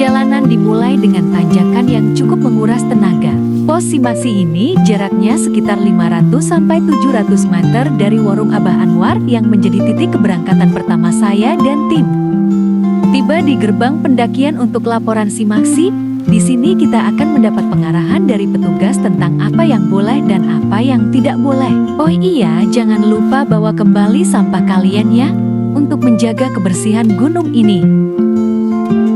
Perjalanan dimulai dengan tanjakan yang cukup menguras tenaga. Pos Simasi ini jaraknya sekitar 500-700 meter dari Warung Abah Anwar yang menjadi titik keberangkatan pertama saya dan tim. Tiba di gerbang pendakian untuk laporan Simasi, di sini kita akan mendapat pengarahan dari petugas tentang apa yang boleh dan apa yang tidak boleh. Oh iya, jangan lupa bawa kembali sampah kalian ya, untuk menjaga kebersihan gunung ini.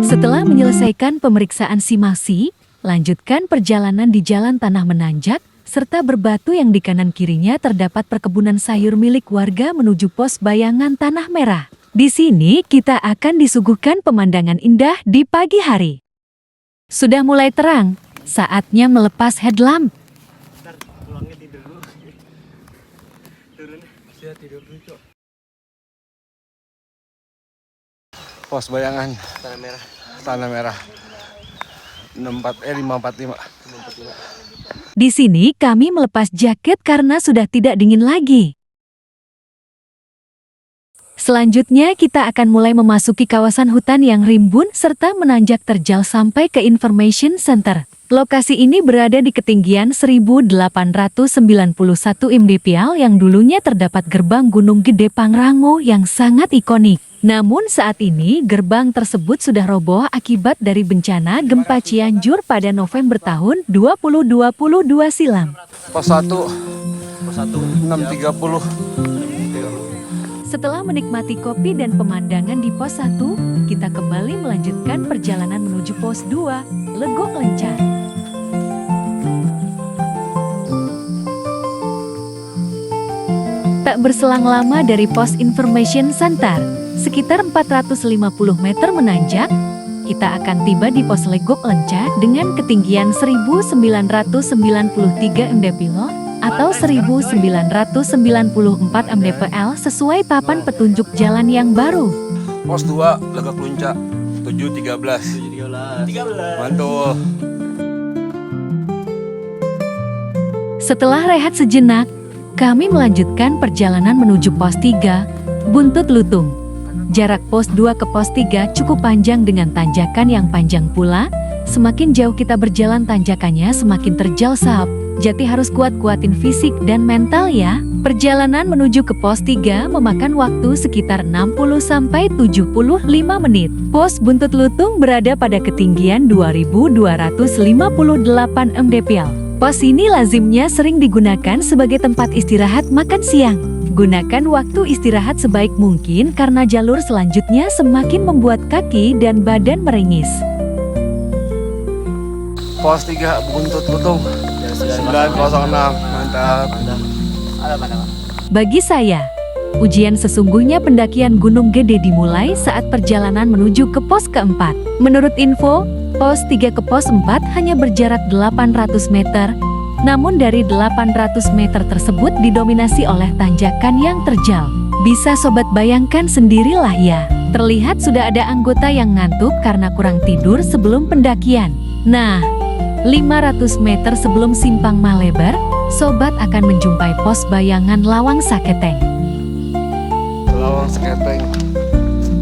Setelah menyelesaikan pemeriksaan Simasi, lanjutkan perjalanan di jalan tanah menanjak, serta berbatu yang di kanan kirinya terdapat perkebunan sayur milik warga menuju pos bayangan Tanah Merah. Di sini kita akan disuguhkan pemandangan indah di pagi hari. Sudah mulai terang, saatnya melepas headlamp. Pos bayangan Tanah Merah 545. Di sini kami melepas jaket karena sudah tidak dingin lagi. Selanjutnya kita akan mulai memasuki kawasan hutan yang rimbun serta menanjak terjal sampai ke Information Center. Lokasi ini berada di ketinggian 1891 mdpl yang dulunya terdapat gerbang Gunung Gede Pangrango yang sangat ikonik. Namun saat ini gerbang tersebut sudah roboh akibat dari bencana gempa Cianjur pada November tahun 2022 silam. Pos 1 630. Setelah menikmati kopi dan pemandangan di pos 1, kita kembali melanjutkan perjalanan menuju pos 2, Legok Lencar. Tak berselang lama dari pos Information Center, sekitar 450 meter menanjak, kita akan tiba di pos Legok Lencar dengan ketinggian 1993 mdpl atau 1994 mdpl sesuai papan petunjuk jalan yang baru. Pos 2 Legok Lencar 713. Mantul. Setelah rehat sejenak, kami melanjutkan perjalanan menuju pos 3, Buntut Lutung. Jarak pos 2 ke pos 3 cukup panjang dengan tanjakan yang panjang pula. Semakin jauh kita berjalan tanjakannya semakin terjal sahab. Jadi harus kuat-kuatin fisik dan mental ya. Perjalanan menuju ke pos 3 memakan waktu sekitar 60-75 menit. Pos Buntut Lutung berada pada ketinggian 2258 mdpl. Pos ini lazimnya sering digunakan sebagai tempat istirahat makan siang. Gunakan waktu istirahat sebaik mungkin karena jalur selanjutnya semakin membuat kaki dan badan meringis. Pos 3 Buntut Lutung 906. Mantap. Bagi saya, ujian sesungguhnya pendakian Gunung Gede dimulai saat perjalanan menuju ke pos keempat. Menurut info, pos 3 ke pos 4 hanya berjarak 800 meter. Namun dari 800 meter tersebut didominasi oleh tanjakan yang terjal. Bisa sobat bayangkan sendirilah ya. Terlihat sudah ada anggota yang ngantuk karena kurang tidur sebelum pendakian. Nah, 500 meter sebelum Simpang Malebar, sobat akan menjumpai pos bayangan Lawang Saketeng. Lawang Saketeng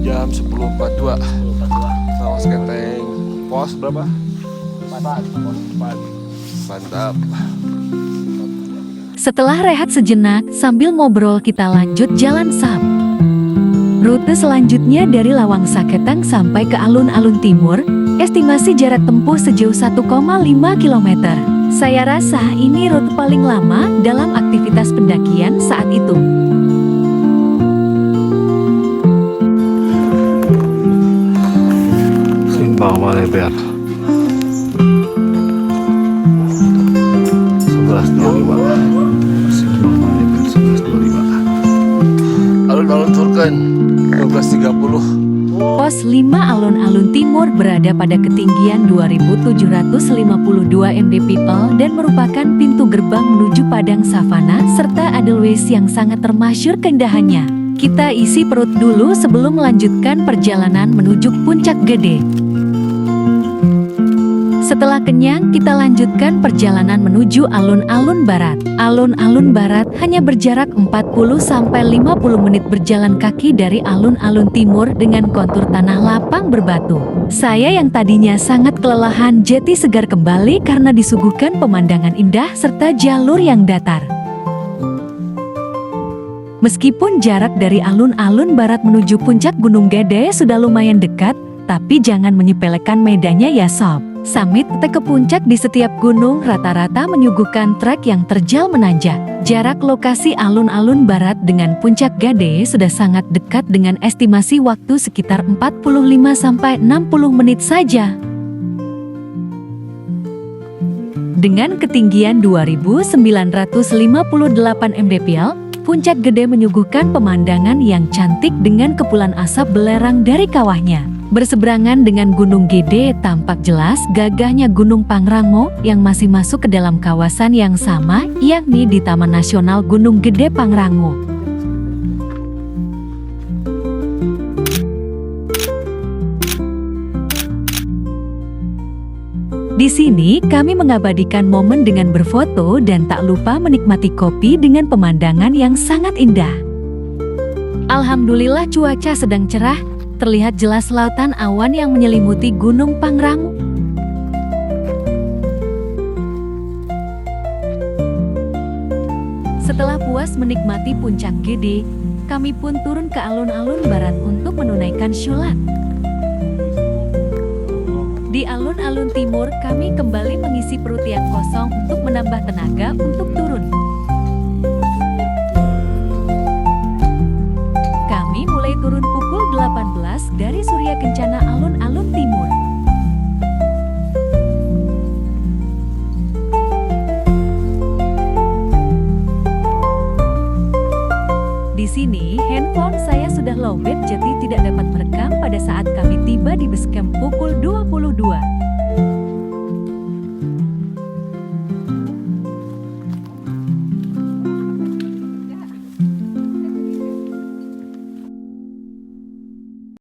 jam 10.42. Lawang Saketeng pos berapa? 4. Mantap. Setelah rehat sejenak, sambil ngobrol kita lanjut jalan sahab. Rute selanjutnya dari Lawang Saketeng sampai ke alun-alun timur, estimasi jarak tempuh sejauh 1,5 km. Saya rasa ini rute paling lama dalam aktivitas pendakian saat itu. Simpang Malebar 11.25. Simpang Malebar 11.25. Alun-alun Turken 12.30. Pos 5 alun-alun timur berada pada ketinggian 2752 mdpl dan merupakan pintu gerbang menuju Padang Savana serta Edelweiss yang sangat termasyhur keindahannya. Kita isi perut dulu sebelum melanjutkan perjalanan menuju Puncak Gede. Setelah kenyang, kita lanjutkan perjalanan menuju alun-alun barat. Alun-alun barat hanya berjarak 40-50 menit berjalan kaki dari alun-alun timur dengan kontur tanah lapang berbatu. Saya yang tadinya sangat kelelahan jadi segar kembali karena disuguhkan pemandangan indah serta jalur yang datar. Meskipun jarak dari alun-alun barat menuju puncak Gunung Gede sudah lumayan dekat, tapi jangan menyepelekan medannya ya sob. Summit ke puncak di setiap gunung rata-rata menyuguhkan trek yang terjal menanjak. Jarak lokasi alun-alun barat dengan puncak Gede sudah sangat dekat dengan estimasi waktu sekitar 45-60 menit saja. Dengan ketinggian 2.958 mdpl, puncak Gede menyuguhkan pemandangan yang cantik dengan kepulan asap belerang dari kawahnya. Berseberangan dengan Gunung Gede tampak jelas gagahnya Gunung Pangrango yang masih masuk ke dalam kawasan yang sama, yakni di Taman Nasional Gunung Gede Pangrango. Di sini kami mengabadikan momen dengan berfoto dan tak lupa menikmati kopi dengan pemandangan yang sangat indah. Alhamdulillah cuaca sedang cerah. Terlihat jelas lautan awan yang menyelimuti Gunung Pangrango. Setelah puas menikmati puncak Gede, kami pun turun ke alun-alun barat untuk menunaikan sholat. Di alun-alun timur, kami kembali mengisi perut yang kosong untuk menambah tenaga untuk turun. Kami mulai turun pukul 18 dari Surya Kencana alun-alun timur. Di sini, handphone saya sudah lowbat jadi tidak dapat merekam pada saat kami tiba di base camp pukul 22.